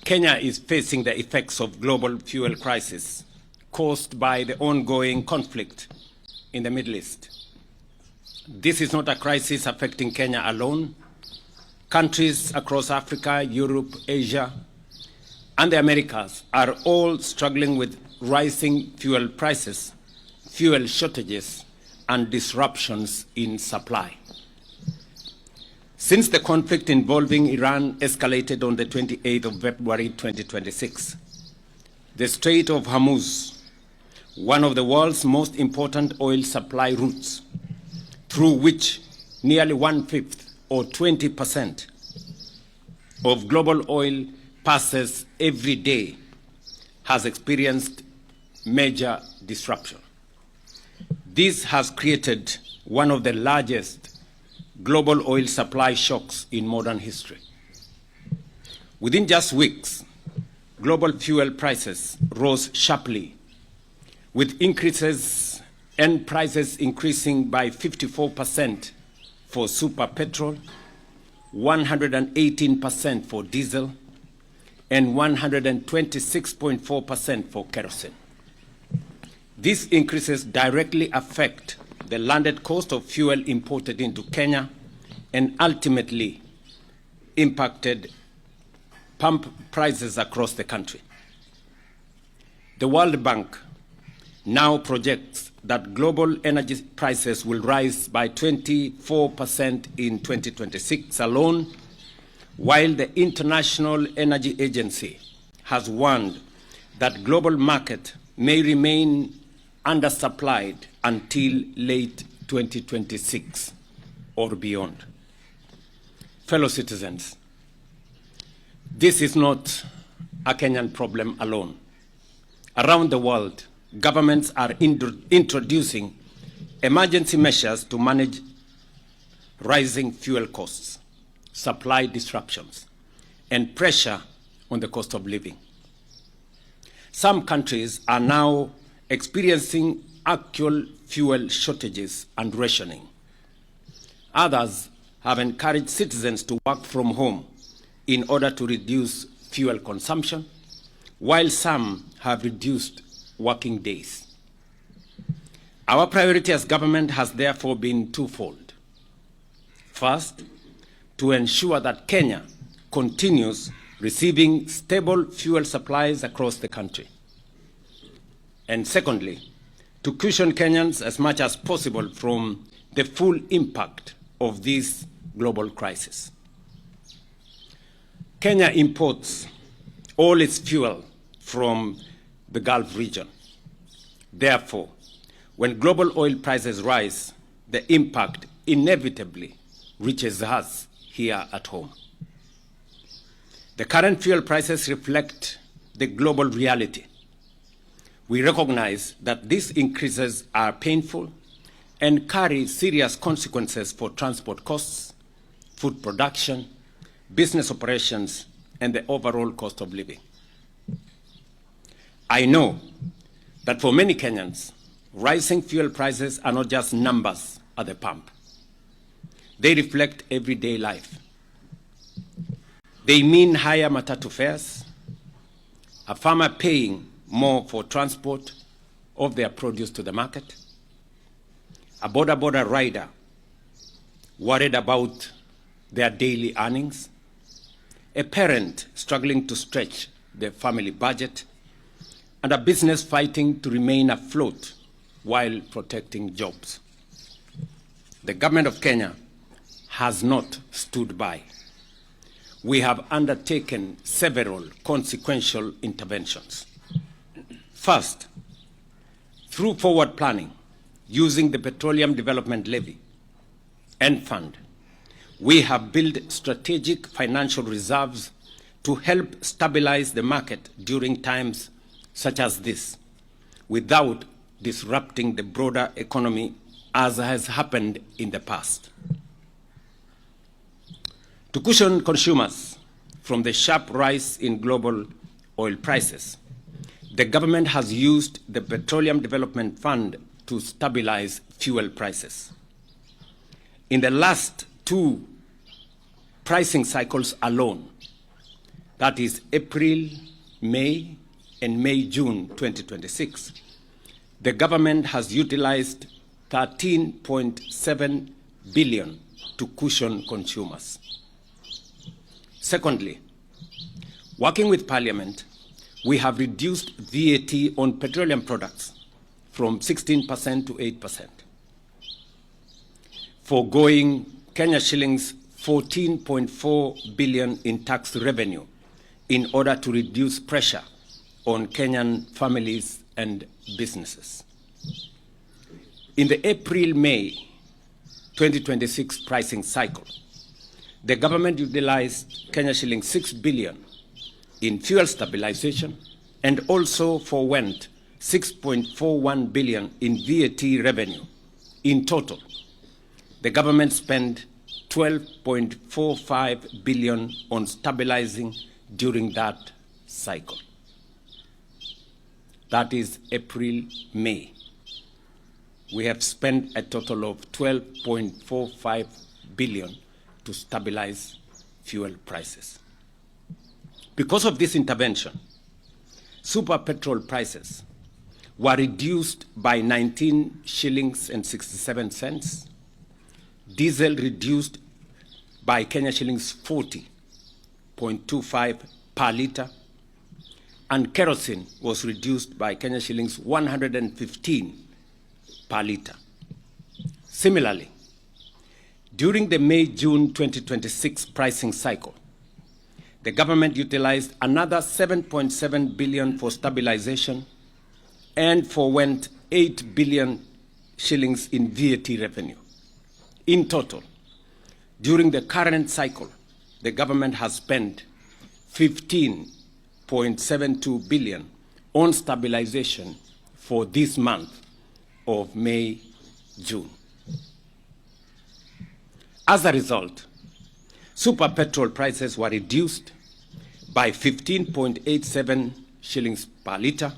Kenya is facing the effects of global fuel crisis caused by the ongoing conflict in the Middle East. This is not a crisis affecting Kenya alone. Countries across Africa, Europe, Asia, and the Americas are all struggling with rising fuel prices, fuel shortages, and disruptions in supply. Since the conflict involving Iran escalated on the 28th of February 2026, the Strait of Hormuz, one of the world's most important oil supply routes, through which nearly 1/5 or 20% of global oil passes every day, has experienced major disruption. This has created one of the largest global oil supply shocks in modern history. Within just weeks, global fuel prices rose sharply, with increases and prices increasing by 54% for super petrol, 118% for diesel, and 126.4% for kerosene. These increases directly affect the landed cost of fuel imported into Kenya and ultimately impacted pump prices across the country. The World Bank now projects that global energy prices will rise by 24% in 2026 alone, while the International Energy Agency has warned that global market may remain undersupplied until late 2026 or beyond. Fellow citizens, this is not a Kenyan problem alone. Around the world, governments are introducing emergency measures to manage rising fuel costs, supply disruptions, and pressure on the cost of living. Some countries are now experiencing actual fuel shortages and rationing. Others have encouraged citizens to work from home in order to reduce fuel consumption, while some have reduced working days. Our priority as government has therefore been twofold. First, to ensure that Kenya continues receiving stable fuel supplies across the country. And secondly, to cushion Kenyans as much as possible from the full impact of this global crisis. Kenya imports all its fuel from the Gulf region. Therefore, when global oil prices rise, the impact inevitably reaches us here at home. The current fuel prices reflect the global reality. We recognize that these increases are painful and carry serious consequences for transport costs, food production, business operations, and the overall cost of living. I know that for many Kenyans, rising fuel prices are not just numbers at the pump. They reflect everyday life. They mean higher matatu fares, a farmer paying more for transport of their produce to the market, a border rider worried about their daily earnings, a parent struggling to stretch their family budget, and a business fighting to remain afloat while protecting jobs. The government of Kenya has not stood by. We have undertaken several consequential interventions. First, through forward planning, using the Petroleum Development Levy and Fund, we have built strategic financial reserves to help stabilize the market during times such as this, without disrupting the broader economy as has happened in the past. To cushion consumers from the sharp rise in global oil prices, the government has used the Petroleum Development Fund to stabilize fuel prices. In the last two pricing cycles alone, that is April, May, and May-June 2026, the government has utilized 13.7 billion to cushion consumers. Secondly, working with Parliament, we have reduced VAT on petroleum products from 16% to 8%, foregoing Kenya shillings 14.4 billion in tax revenue in order to reduce pressure on Kenyan families and businesses. In the April-May 2026 pricing cycle, the government utilized Kenya shillings 6 billion in fuel stabilization and also forwent 6.41 billion in VAT revenue. In total, the government spent 12.45 billion on stabilizing during that cycle. That is April-May. We have spent a total of 12.45 billion to stabilize fuel prices. Because of this intervention, super petrol prices were reduced by 19 shillings and 67 cents, diesel reduced by Kenya shillings 40.25 per litre, and kerosene was reduced by Kenya shillings 115 per litre. Similarly, during the May-June 2026 pricing cycle, the government utilized another 7.7 billion for stabilization and forwent 8 billion shillings in VAT revenue. In total, during the current cycle, the government has spent 15.72 billion on stabilization for this month of May-June. As a result, super petrol prices were reduced by 15.87 shillings per litre,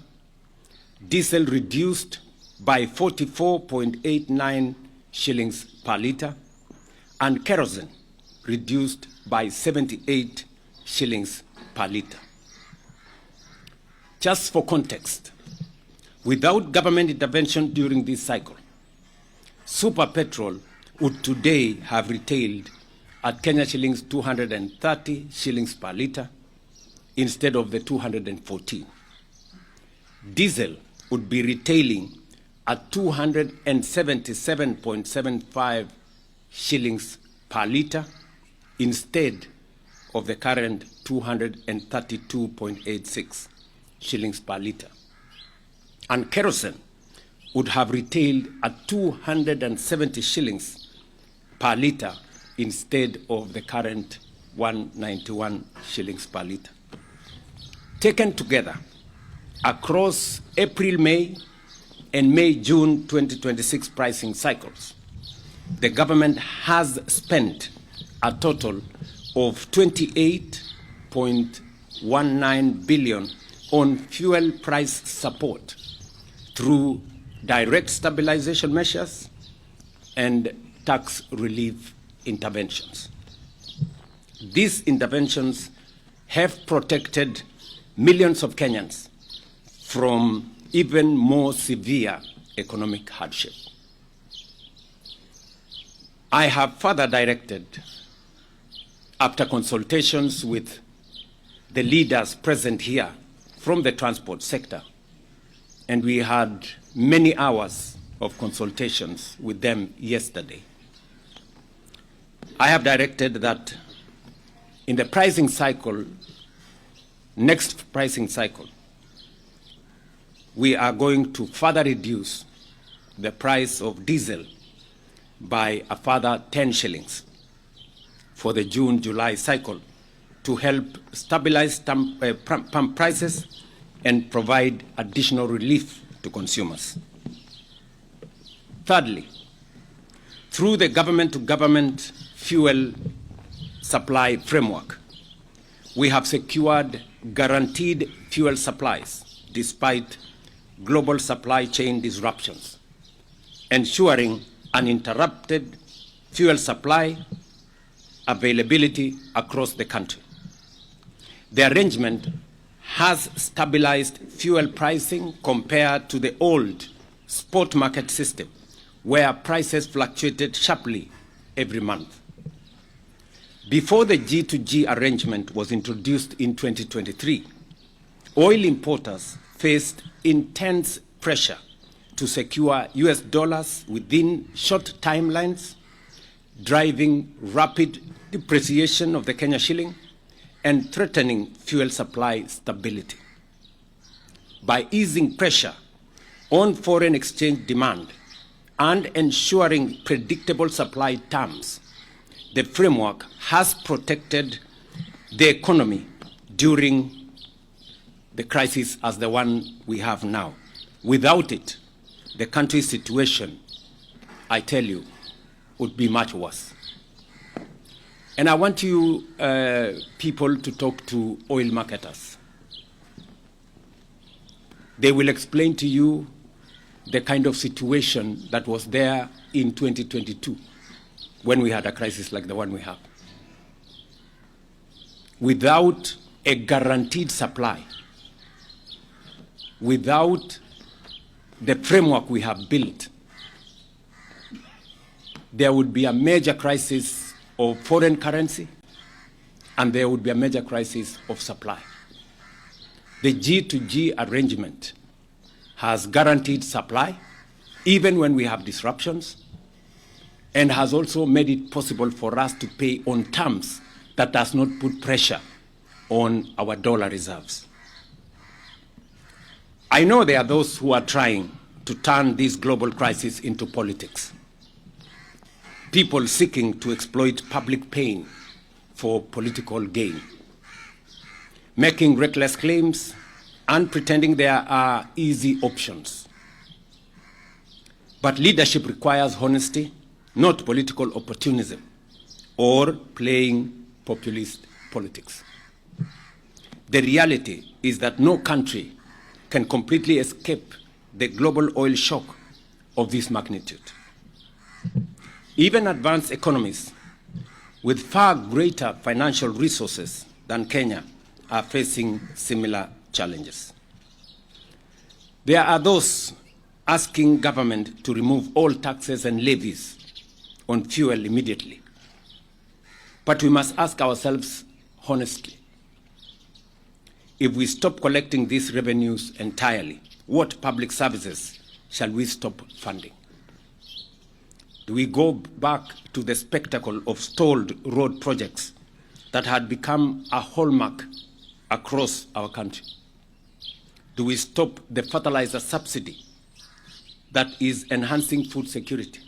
diesel reduced by 44.89 shillings per litre, and kerosene reduced by 78 shillings per litre. Just for context, without government intervention during this cycle, super petrol would today have retailed at Kenya shillings 230 shillings per litre instead of the 214. Diesel would be retailing at 277.75 shillings per litre instead of the current 232.86 shillings per litre. And kerosene would have retailed at 270 shillings per litre instead of the current 191 shillings per litre. Taken together, across April, May, and May-June 2026 pricing cycles, the government has spent a total of 28.19 billion on fuel price support through direct stabilization measures and tax relief interventions. These interventions have protected millions of Kenyans from even more severe economic hardship. I have further directed, after consultations with the leaders present here from the transport sector, and we had many hours of consultations with them yesterday, I have directed that in the pricing cycle, next pricing cycle, we are going to further reduce the price of diesel by a further 10 shillings for the June-July cycle to help stabilize pump prices and provide additional relief to consumers. Thirdly, through the government-to-government fuel supply framework, we have secured guaranteed fuel supplies despite global supply chain disruptions, ensuring uninterrupted fuel supply availability across the country. The arrangement has stabilized fuel pricing compared to the old spot market system, where prices fluctuated sharply every month. Before the G2G arrangement was introduced in 2023, oil importers faced intense pressure to secure US dollars within short timelines, driving rapid depreciation of the Kenya shilling and threatening fuel supply stability. By easing pressure on foreign exchange demand and ensuring predictable supply terms, the framework has protected the economy during the crisis as the one we have now. Without it, the country's situation, I tell you, would be much worse. And I want you people to talk to oil marketers. They will explain to you the kind of situation that was there in 2022 when we had a crisis like the one we have. Without a guaranteed supply, without the framework we have built, there would be a major crisis of foreign currency and there would be a major crisis of supply. The G2G arrangement has guaranteed supply even when we have disruptions, and has also made it possible for us to pay on terms that does not put pressure on our dollar reserves. I know there are those who are trying to turn this global crisis into politics. People seeking to exploit public pain for political gain, making reckless claims and pretending there are easy options. But leadership requires honesty, not political opportunism or playing populist politics. The reality is that no country can completely escape the global oil shock of this magnitude. Even advanced economies with far greater financial resources than Kenya are facing similar challenges. There are those asking government to remove all taxes and levies on fuel immediately. But we must ask ourselves honestly, if we stop collecting these revenues entirely, what public services shall we stop funding? Do we go back to the spectacle of stalled road projects that had become a hallmark across our country? Do we stop the fertilizer subsidy that is enhancing food security?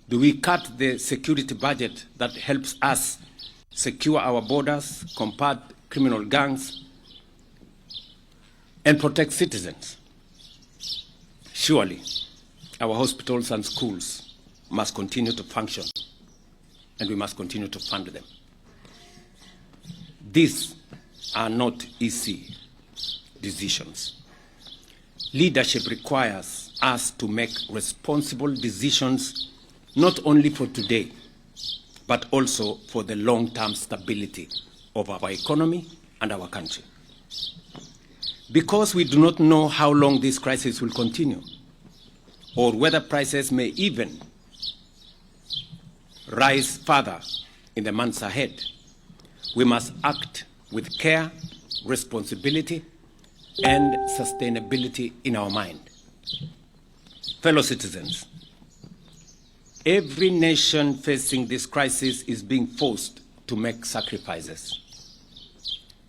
Do we cut the security budget that helps us secure our borders, combat criminal gangs, and protect citizens? Surely, our hospitals and schools must continue to function, and we must continue to fund them. These are not easy decisions. Leadership requires us to make responsible decisions not only for today, but also for the long-term stability of our economy and our country. Because we do not know how long this crisis will continue, or whether prices may even rise further in the months ahead, we must act with care, responsibility, and sustainability in our mind. Fellow citizens, every nation facing this crisis is being forced to make sacrifices.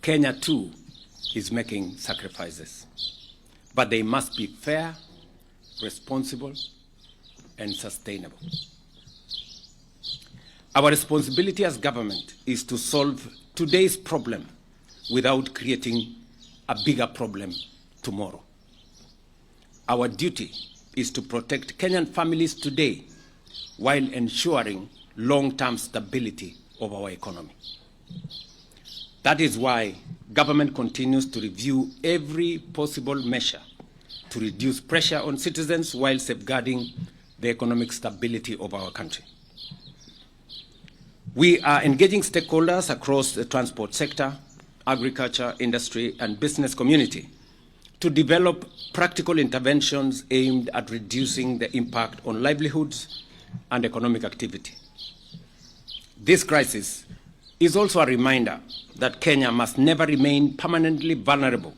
Kenya, too, is making sacrifices. But they must be fair, responsible, and sustainable. Our responsibility as government is to solve today's problem without creating a bigger problem tomorrow. Our duty is to protect Kenyan families today while ensuring long-term stability of our economy. That is why government continues to review every possible measure to reduce pressure on citizens while safeguarding the economic stability of our country. We are engaging stakeholders across the transport sector agriculture, industry, and business community to develop practical interventions aimed at reducing the impact on livelihoods and economic activity. This crisis is also a reminder that Kenya must never remain permanently vulnerable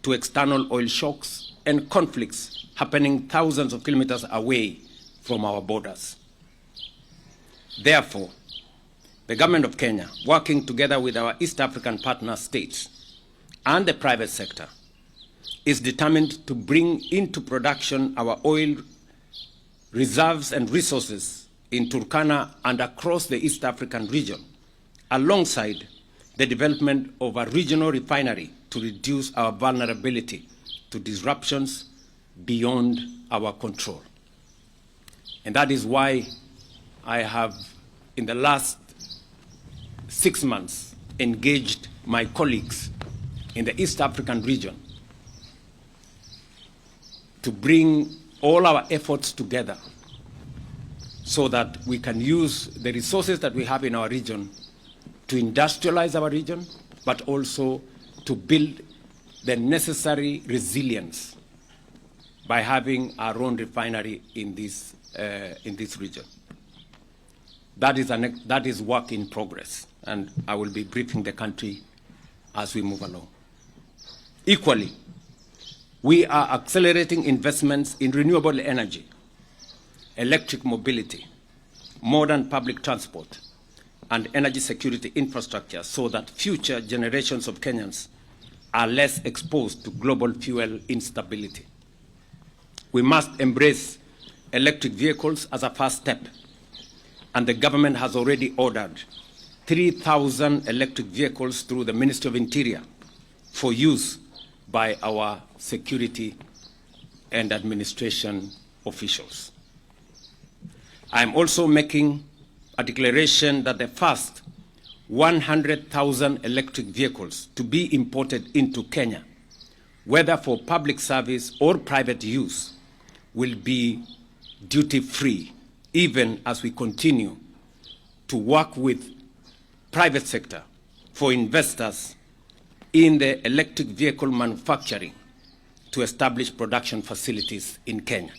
to external oil shocks and conflicts happening thousands of kilometers away from our borders. Therefore, the Government of Kenya, working together with our East African partner states and the private sector, is determined to bring into production our oil reserves and resources in Turkana and across the East African region, alongside the development of a regional refinery to reduce our vulnerability to disruptions beyond our control. And that is why I have, in the last 6 months, engaged my colleagues in the East African region to bring all our efforts together so that we can use the resources that we have in our region to industrialize our region, but also to build the necessary resilience by having our own refinery in this region. That is work in progress, and I will be briefing the country as we move along. Equally, we are accelerating investments in renewable energy, electric mobility, modern public transport, and energy security infrastructure so that future generations of Kenyans are less exposed to global fuel instability. We must embrace electric vehicles as a first step, and the government has already ordered 3,000 electric vehicles through the Ministry of Interior for use by our security and administration officials. I am also making a declaration that the first 100,000 electric vehicles to be imported into Kenya, whether for public service or private use, will be duty-free, even as we continue to work with private sector for investors in the electric vehicle manufacturing to establish production facilities in Kenya.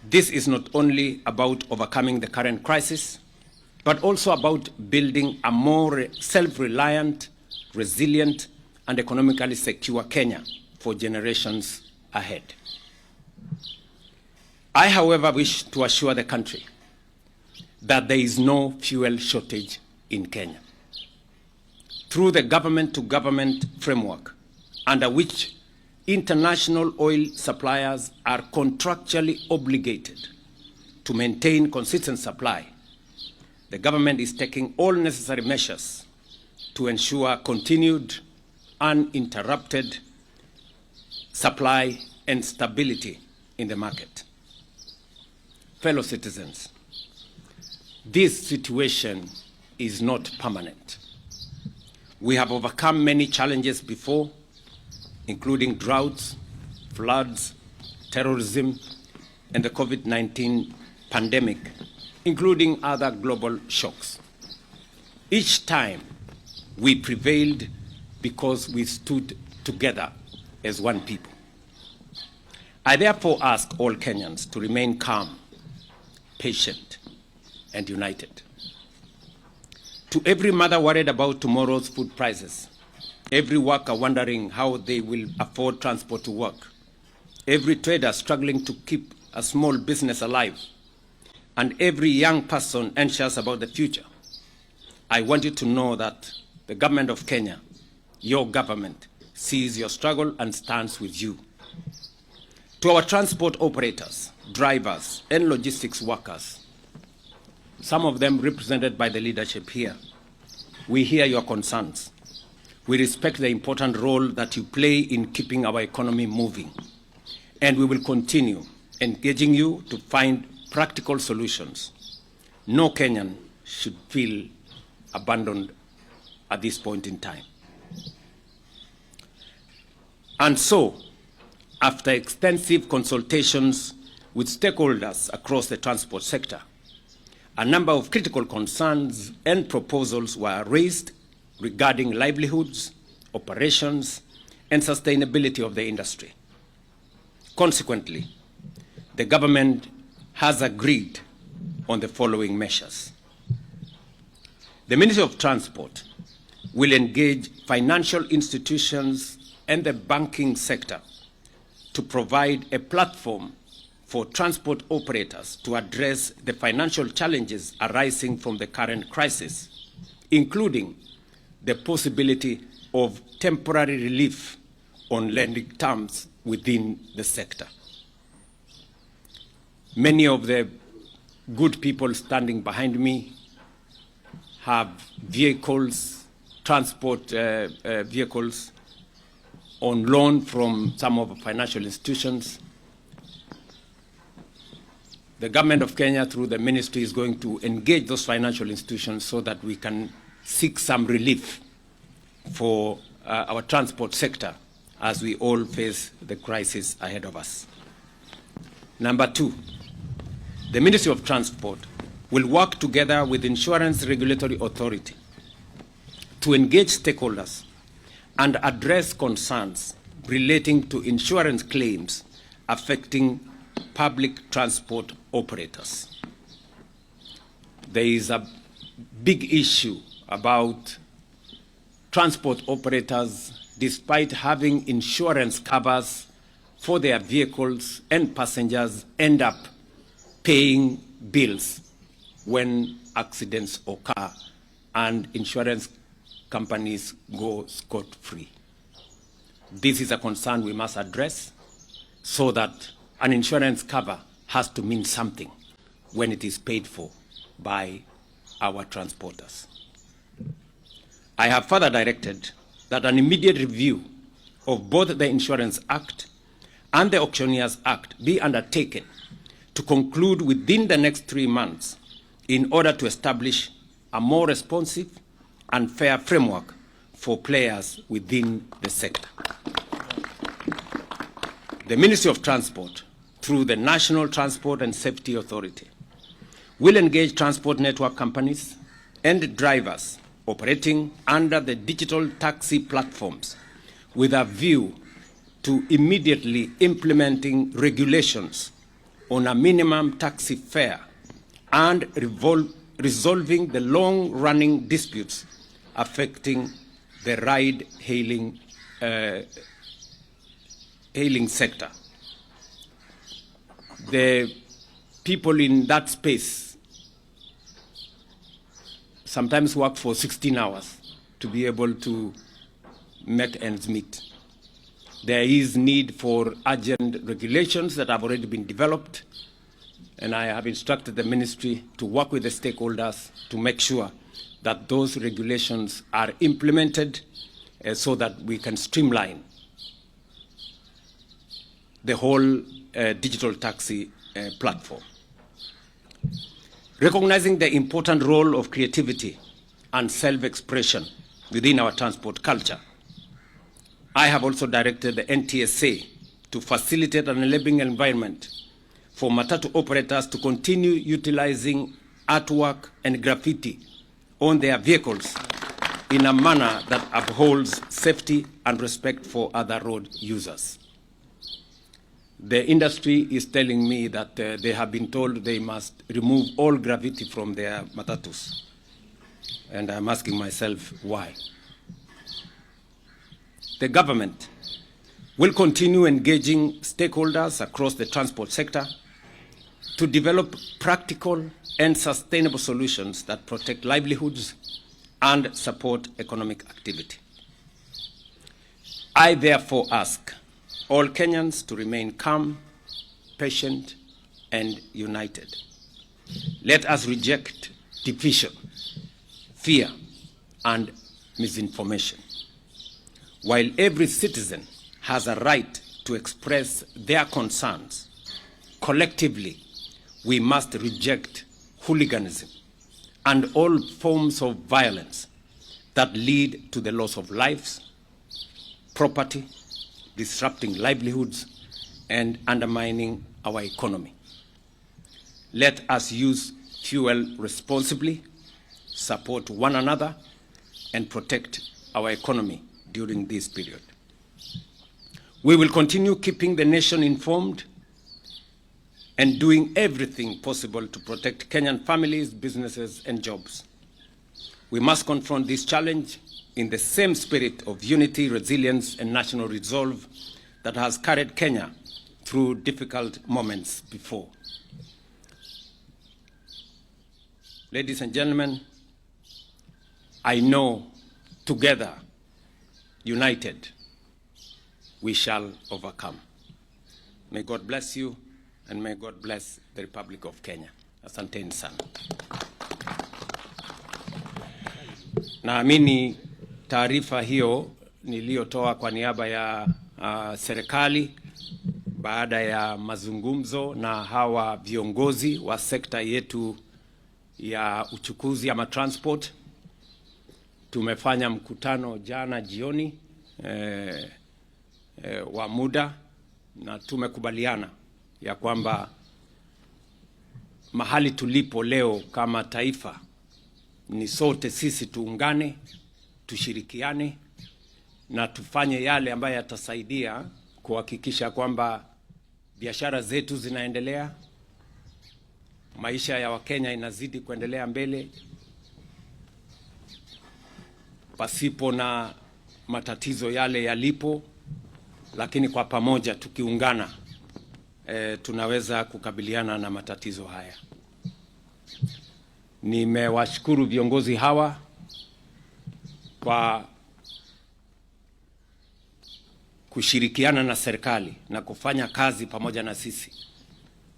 This is not only about overcoming the current crisis, but also about building a more self-reliant, resilient, and economically secure Kenya for generations ahead. I, however, wish to assure the country that there is no fuel shortage in Kenya. Through the government-to-government framework, under which international oil suppliers are contractually obligated to maintain consistent supply, the government is taking all necessary measures to ensure continued, uninterrupted supply and stability in the market. Fellow citizens, this situation is not permanent. We have overcome many challenges before, including droughts, floods, terrorism, and the COVID-19 pandemic, including other global shocks. Each time we prevailed because we stood together as one people. I therefore ask all Kenyans to remain calm, patient, and united. To every mother worried about tomorrow's food prices, every worker wondering how they will afford transport to work, every trader struggling to keep a small business alive, and every young person anxious about the future, I want you to know that the government of Kenya, your government, sees your struggle and stands with you. To our transport operators, drivers, and logistics workers, some of them represented by the leadership here, we hear your concerns. We respect the important role that you play in keeping our economy moving, and we will continue engaging you to find practical solutions. No Kenyan should feel abandoned at this point in time. And so, after extensive consultations with stakeholders across the transport sector, a number of critical concerns and proposals were raised regarding livelihoods, operations, and sustainability of the industry. Consequently, the government has agreed on the following measures. The Ministry of Transport will engage financial institutions and the banking sector to provide a platform for transport operators to address the financial challenges arising from the current crisis, including the possibility of temporary relief on lending terms within the sector. Many of the good people standing behind me have vehicles, transport vehicles on loan from some of the financial institutions. The government of Kenya, through the ministry, is going to engage those financial institutions so that we can seek some relief for our transport sector as we all face the crisis ahead of us. Number two, the Ministry of Transport will work together with the Insurance Regulatory Authority to engage stakeholders and address concerns relating to insurance claims affecting public transport operators. There is a big issue about transport operators, despite having insurance covers for their vehicles and passengers, end up paying bills when accidents occur and insurance companies go scot-free. This is a concern we must address so that an insurance cover has to mean something when it is paid for by our transporters. I have further directed that an immediate review of both the Insurance Act and the Auctioneers Act be undertaken to conclude within the next 3 months in order to establish a more responsive and fair framework for players within the sector. The Ministry of Transport, through the National Transport and Safety Authority, will engage transport network companies and drivers operating under the digital taxi platforms with a view to immediately implementing regulations on a minimum taxi fare and resolving the long-running disputes affecting the ride-hailing sector. The people in that space sometimes work for 16 hours to be able to make ends meet. There is need for urgent regulations that have already been developed, and I have instructed the ministry to work with the stakeholders to make sure that those regulations are implemented so that we can streamline the whole digital taxi platform. Recognizing the important role of creativity and self-expression within our transport culture, I have also directed the NTSA to facilitate an enabling environment for matatu operators to continue utilizing artwork and graffiti on their vehicles in a manner that upholds safety and respect for other road users. The industry is telling me that they have been told they must remove all graffiti from their matatus. And I'm asking myself why. The government will continue engaging stakeholders across the transport sector to develop practical and sustainable solutions that protect livelihoods and support economic activity. I therefore ask all Kenyans to remain calm, patient, and united. Let us reject division, fear, and misinformation. While every citizen has a right to express their concerns, collectively, we must reject hooliganism and all forms of violence that lead to the loss of lives, property, disrupting livelihoods, and undermining our economy. Let us use fuel responsibly, support one another, and protect our economy during this period. We will continue keeping the nation informed and doing everything possible to protect Kenyan families, businesses, and jobs. We must confront this challenge in the same spirit of unity, resilience, and national resolve that has carried Kenya through difficult moments before. Ladies and gentlemen, I know together, united, we shall overcome. May God bless you, and may God bless the Republic of Kenya. Asanteni sana. Naamini taarifa hiyo niliyotoa kwa niaba ya serikali baada ya mazungumzo na hawa viongozi wa sekta yetu ya uchukuzi ama transport. Tumefanya mkutano jana jioni wa muda, na tumekubaliana ya kwamba mahali tulipo leo kama taifa ni sote sisi tuungane, tushirikiane na tufanye yale ambayo yatasaidia kuhakikisha kwamba biashara zetu zinaendelea, maisha ya Wakenya inazidi kuendelea mbele pasipo na matatizo yale yalipo, lakini kwa pamoja tukiungana tunaweza kukabiliana na matatizo haya. Nimewashukuru viongozi hawa kwa kushirikiana na serikali na kufanya kazi pamoja na sisi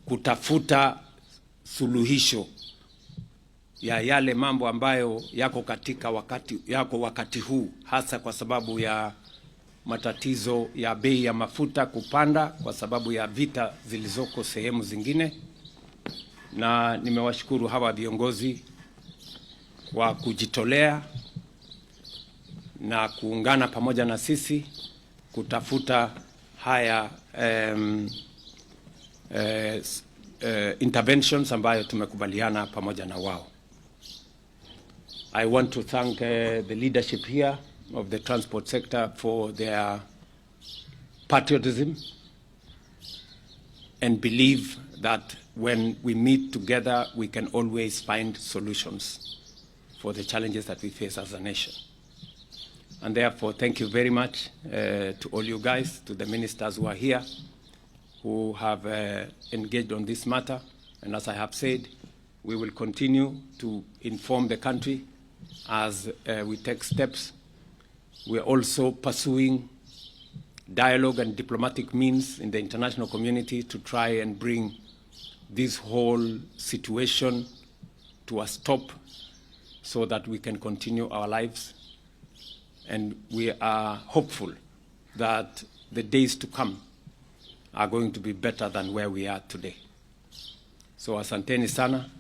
kutafuta suluhisho ya yale mambo ambayo yako katika wakati huu, hasa kwa sababu ya matatizo ya bei ya mafuta kupanda kwa sababu ya vita zilizoko sehemu zingine. Na nimewashukuru hawa viongozi kwa kujitolea na kuungana pamoja na sisi kutafuta haya interventions ambayo tumekubaliana pamoja na wao. I want to thank the leadership here of the transport sector for their patriotism and believe that when we meet together, we can always find solutions for the challenges that we face as a nation. And therefore, thank you very much to all you guys, to the ministers who are here, who have engaged on this matter. And as I have said, we will continue to inform the country as we take steps. We are also pursuing dialogue and diplomatic means in the international community to try and bring this whole situation to a stop so that we can continue our lives. And we are hopeful that the days to come are going to be better than where we are today. So asanteni sana.